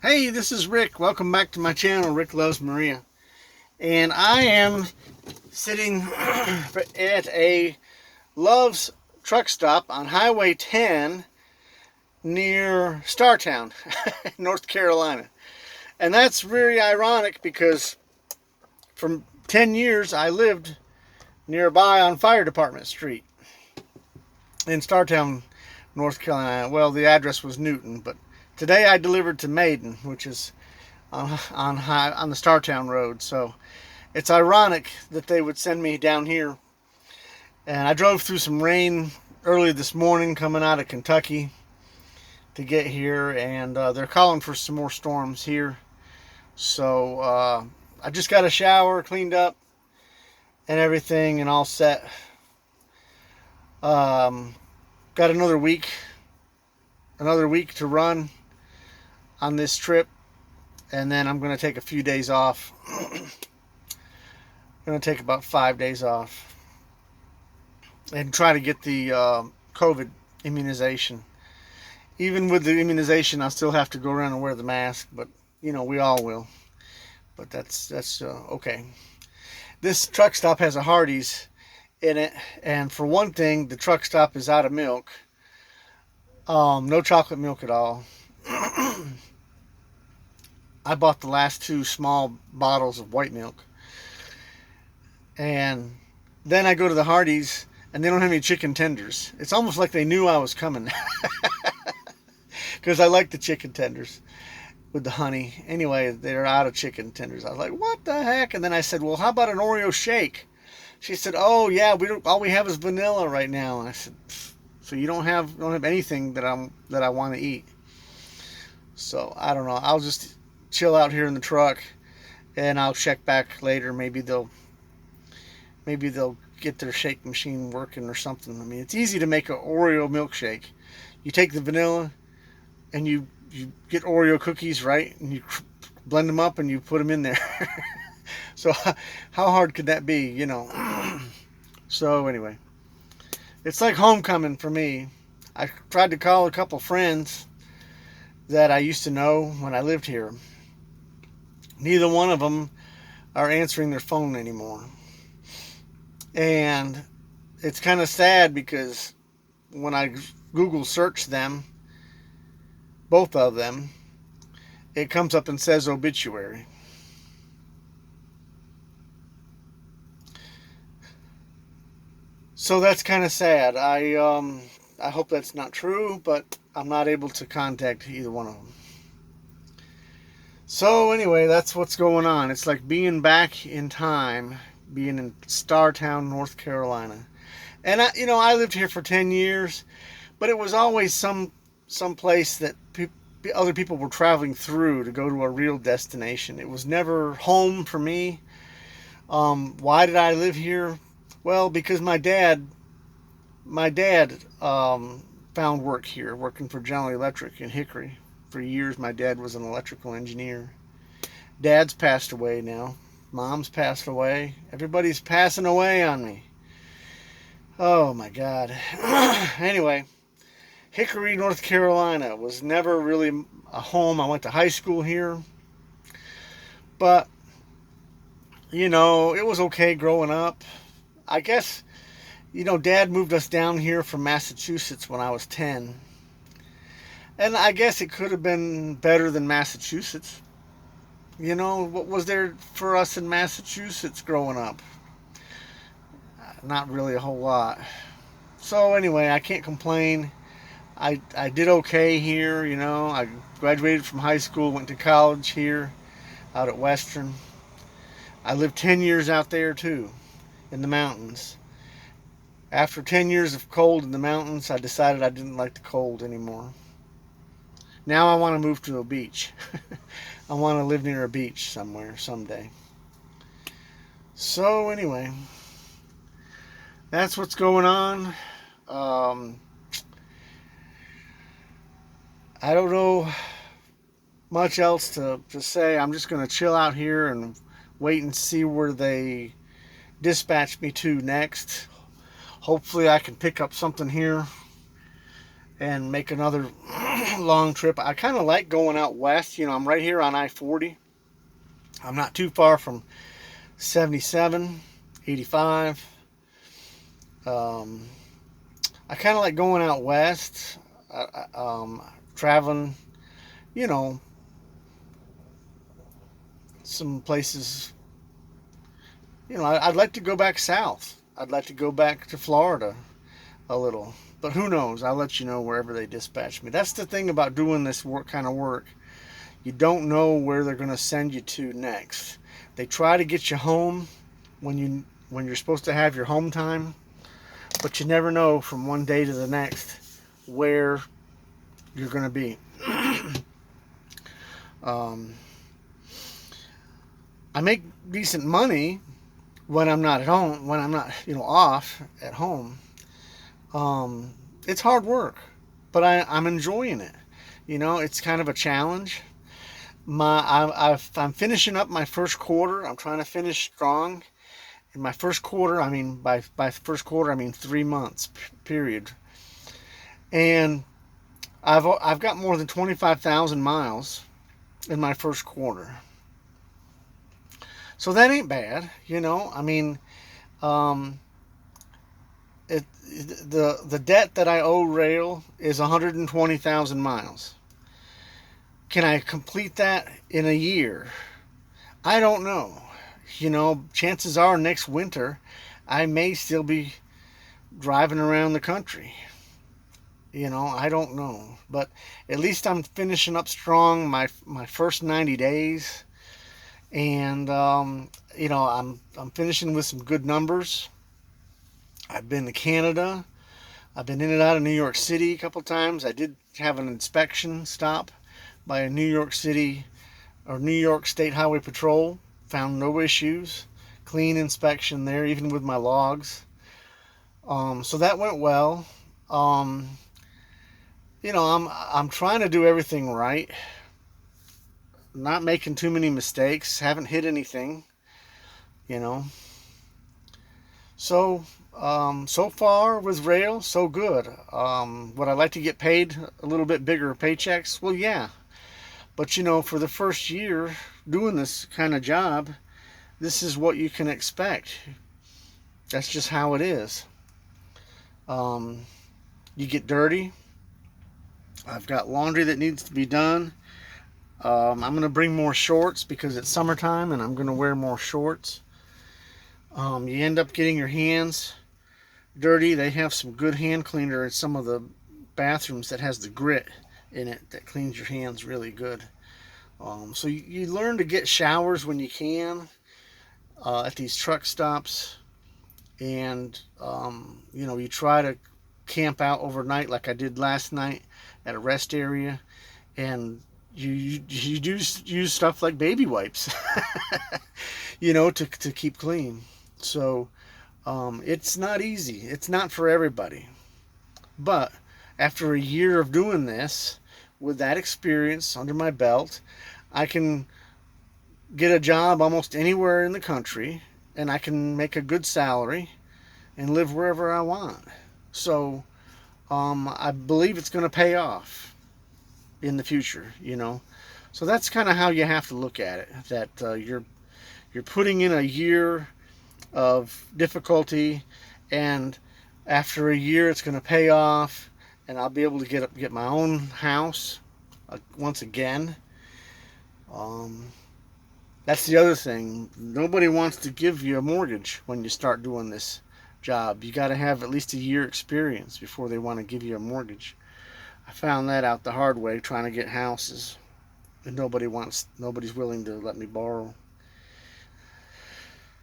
Hey, this is Rick. Welcome back to my channel, Rick Loves Maria. And I am sitting at a Love's truck stop on Highway 10 near Startown, North Carolina. And that's very ironic because for 10 years I lived nearby on Fire Department Street in Startown, North Carolina. Well, the address was Newton, but today I delivered to Maiden, which is on the Startown Road. So it's ironic that they would send me down here. And I drove through some rain early this morning coming out of Kentucky to get here, and they're calling for some more storms here. So I just got a shower, cleaned up, and everything, and all set. Got another week to run on this trip, and then I'm going to take a few days off. I'm going to take about 5 days off and try to get the COVID immunization. Even with the immunization, I still have to go around and wear the mask, but we all will. But that's okay. This truck stop has a Hardee's in it, and for one thing, the truck stop is out of milk. No chocolate milk at all. I bought the last two small bottles of white milk. And then I go to the Hardee's and they don't have any chicken tenders. It's almost like they knew I was coming. Because I like the chicken tenders with the honey. Anyway, they're out of chicken tenders. I was like, what the heck? And then I said, well, how about an Oreo Shake? She said, oh yeah, all we have is vanilla right now. And I said, so you don't have anything that I want to eat. So I don't know. I'll just chill out here in the truck, and I'll check back later. Maybe they'll get their shake machine working or something. I mean, it's easy to make an Oreo milkshake. You take the vanilla and you get Oreo cookies, right? And you blend them up and you put them in there. So how hard could that be, So anyway, it's like homecoming for me. I tried to call a couple friends that I used to know when I lived here. Neither one of them are answering their phone anymore. And it's kind of sad because when I Google search them, both of them, it comes up and says obituary. So that's kind of sad. I hope that's not true, but I'm not able to contact either one of them. So anyway, that's what's going on. It's like being back in time, being in Startown, North Carolina. And I lived here for 10 years, but it was always some place that other people were traveling through to go to a real destination. It was never home for me. Why did I live here? Well, because my dad found work here, working for General Electric in Hickory. For years, my dad was an electrical engineer. Dad's passed away now. Mom's passed away. Everybody's passing away on me. Oh my God. Anyway, Hickory, North Carolina was never really a home. I went to high school here. But, it was okay growing up. I guess, Dad moved us down here from Massachusetts when I was 10. And I guess it could have been better than Massachusetts. What was there for us in Massachusetts growing up? Not really a whole lot. So anyway, I can't complain. I did okay here, I graduated from high school, went to college here out at Western. I lived 10 years out there too, in the mountains. After 10 years of cold in the mountains, I decided I didn't like the cold anymore. Now I want to move to a beach. I want to live near a beach somewhere someday. So anyway, that's what's going on. I don't know much else to say. I'm just going to chill out here and wait and see where they dispatch me to next. Hopefully I can pick up something here and make another long trip. I kind of like going out west. I'm right here on I-40. I'm not too far from 77, 85. I kind of like going out west, traveling, you know, some places. I'd like to go back south. I'd like to go back to Florida a little. But who knows? I'll let you know wherever they dispatch me. That's the thing about doing this kind of work. You don't know where they're going to send you to next. They try to get you home when you're supposed to have your home time, but you never know from one day to the next where you're going to be. I make decent money when I'm not at home, when I'm not, off at home. It's hard work, but I'm enjoying it. It's kind of a challenge. I'm finishing up my first quarter. I'm trying to finish strong. In my first quarter, by first quarter, I mean 3 months period. And I've got more than 25,000 miles in my first quarter. So that ain't bad, the debt that I owe Rail is 120,000 miles. Can I complete that in a year? I don't know. Chances are next winter I may still be driving around the country. I don't know. But at least I'm finishing up strong my first 90 days. And, I'm finishing with some good numbers. I've been to Canada. I've been in and out of New York City a couple times. I did have an inspection stop by a New York City or New York State Highway Patrol. Found no issues. Clean inspection there, even with my logs. So that went well. I'm trying to do everything right. Not making too many mistakes. Haven't hit anything. So so far with Rail, so good. Would I like to get paid a little bit bigger paychecks? Well, yeah. But for the first year doing this kind of job, this is what you can expect. That's just how it is. You get dirty. I've got laundry that needs to be done. I'm going to bring more shorts because it's summertime and I'm going to wear more shorts. You end up getting your hands dirty. They have some good hand cleaner in some of the bathrooms that has the grit in it that cleans your hands really good. So you learn to get showers when you can at these truck stops. And, you try to camp out overnight like I did last night at a rest area. And you do use stuff like baby wipes, to keep clean. So it's not easy. It's not for everybody. But after a year of doing this, with that experience under my belt, I can get a job almost anywhere in the country, and I can make a good salary and live wherever I want. So I believe it's going to pay off in the future, So that's kind of how you have to look at it, that you're putting in a year of difficulty, and after a year it's going to pay off, and I'll be able to get my own house once again. That's the other thing. Nobody wants to give you a mortgage when you start doing this job. You got to have at least a year experience before they want to give you a mortgage. I found that out the hard way trying to get houses, and nobody's willing to let me borrow.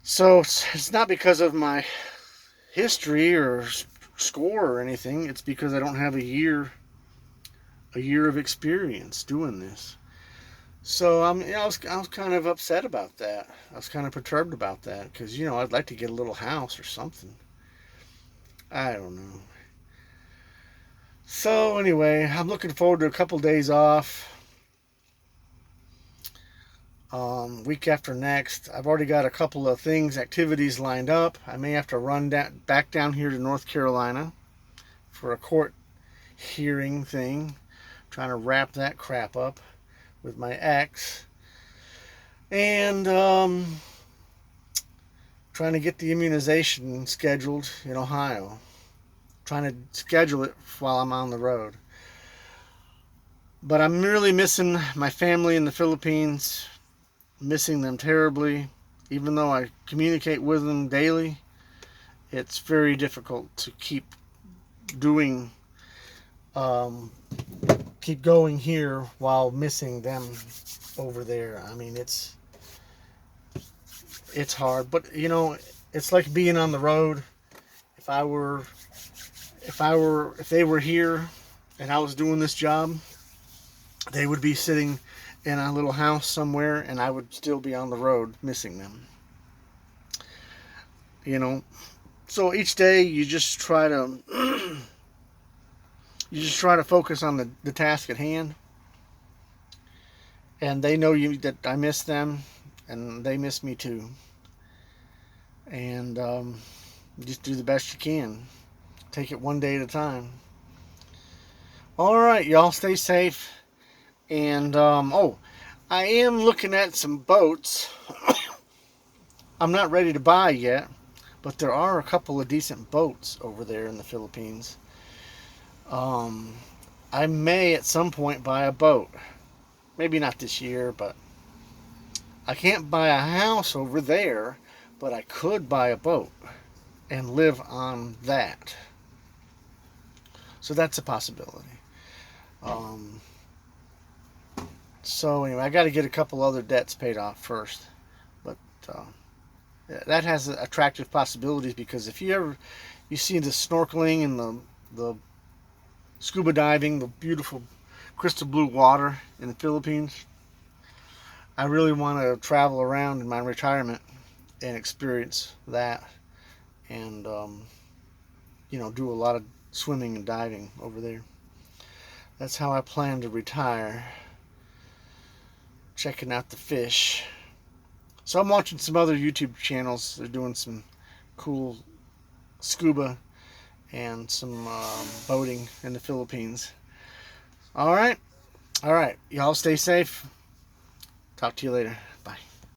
So it's not because of my history or score or anything. It's because I don't have a year of experience doing this. So I was kind of upset about that. I was kind of perturbed about that because I'd like to get a little house or something. I don't know. So anyway, I'm looking forward to a couple days off. Week after next, I've already got a couple of activities lined up. I may have to run back down here to North Carolina for a court hearing thing trying to wrap that crap up with my ex, and trying to get the immunization scheduled in Ohio. Trying to schedule it while I'm on the road. But I'm really missing my family in the Philippines, missing them terribly. Even though I communicate with them daily, it's very difficult to keep doing, keep going here while missing them over there. I mean, it's hard, but you know, it's like being on the road. If they were here and I was doing this job, they would be sitting in a little house somewhere and I would still be on the road missing them. You know, so each day you just try to focus on the task at hand, and they know that I miss them and they miss me too. And just do the best you can. Take it one day at a time. All right, y'all stay safe. And I am looking at some boats. I'm not ready to buy yet, but there are a couple of decent boats over there in the Philippines. I may at some point buy a boat. Maybe not this year, but I can't buy a house over there, but I could buy a boat and live on that. So that's a possibility. So anyway, I got to get a couple other debts paid off first, but that has attractive possibilities, because if you see the snorkeling and the scuba diving, the beautiful crystal blue water in the Philippines, I really want to travel around in my retirement and experience that, and do a lot of swimming and diving over there. That's how I plan to retire. Checking out the fish. So I'm watching some other YouTube channels. They're doing some cool scuba and some boating in the Philippines. All right. Y'all stay safe. Talk to you later.